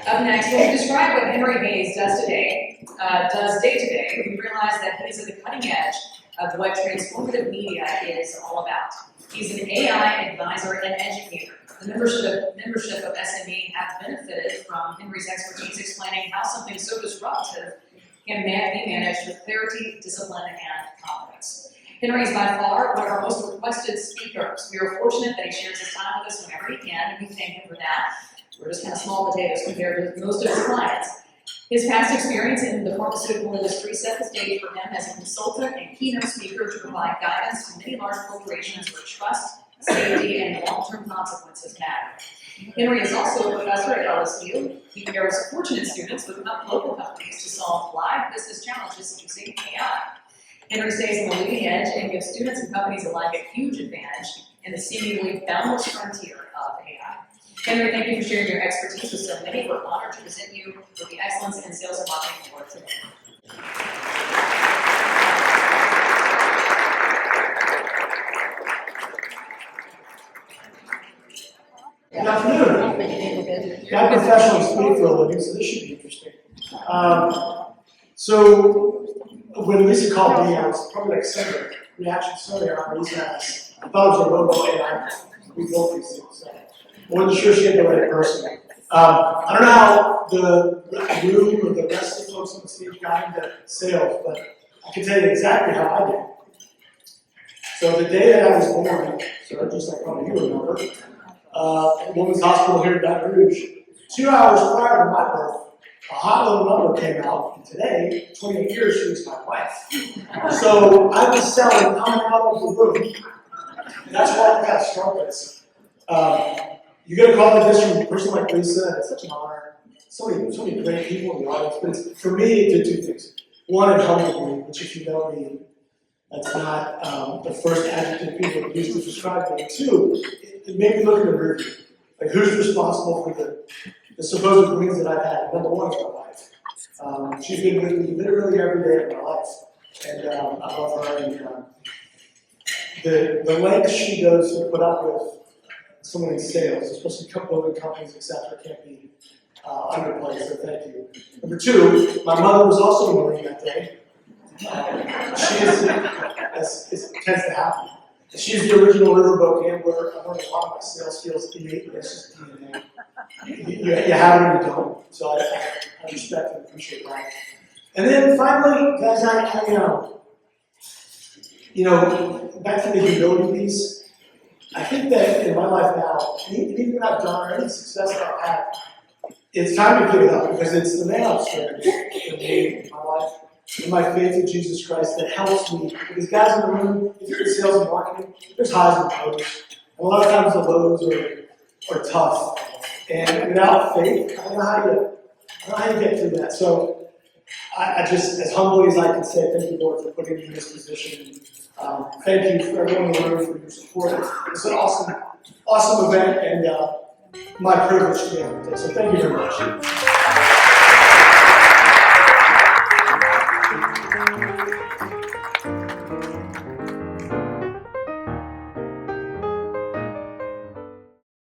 Up next, we'll describe what Henry Hayes does day to day. We realize that he's at the cutting edge of what transformative media is all about. He's an AI advisor and educator. The membership of SME have benefited from Henry's expertise explaining how something so disruptive can be managed with clarity, discipline, and confidence. Henry is by far one of our most requested speakers. We are fortunate that he shares his time with us whenever he can, and we thank him for that. We're just kind of small potatoes compared to most of his clients. His past experience in the pharmaceutical industry set the stage for him as a consultant and keynote speaker to provide guidance to many large corporations where trust, safety, and long-term consequences matter. Henry is also a professor at LSU. He pairs fortunate students with local companies to solve live business challenges using AI. Henry stays on the leading edge and gives students and companies alike a huge advantage in the seemingly boundless frontier of AI. Henry, thank you for sharing your expertise with so many. We're honored to present you with the Excellence in Sales and Marketing Award today. Good afternoon. I professionally speak for a living, so this should be interesting. So when Lisa called me, I was probably like similar reaction earlier on Lisa asked. I thought it was a robo AI. We built these things. So I wasn't sure she had the right person. I don't know how the room or the rest of the folks on the stage got into sales, but I can tell you exactly how I did. So the day that I was born, so just like probably you remember, at Women's Hospital here in Baton Rouge, 2 hours prior to my birth, a hot little number came out, and today, 28 years, she was my wife. So I was selling coming out of the room. That's why I got struggles. You get a call like this from a person like Lisa, and it's such an honor. So many great people in the audience, but for me, it did two things. One, it humbled me, which if you know me, that's not the first adjective people use to describe me. Two, it made me look in the rear view. Like, who's responsible for the supposed wins that I've had? Number one is my wife. She's been with me literally every day of my life, and I love her. And the lengths she goes to put up with someone in sales, especially building companies, etc., can't be underplayed. So thank you. Number two, my mother was also a Marine that day. She is, as tends to happen. She's the original riverboat gambler. I learned a lot of my sales skills innately. It's just DNA. You have it or you don't. So I respect and appreciate that. And then finally, guys, back to the humility piece. I think that in my life now, anything that I've done or any success that I've had, it's time to give it up because it's the man upstairs for me in my life. And my faith in Jesus Christ that helps me. Because guys in the room, if you're in sales and marketing, there's highs and lows. And a lot of times the lows are tough. And without faith, I don't know how you get through that. So I just, as humbly as I can say, thank you, Lord, for putting me in this position. Thank you for everyone in the room for your support. It's an awesome event and my privilege to be able to do. So thank you very much.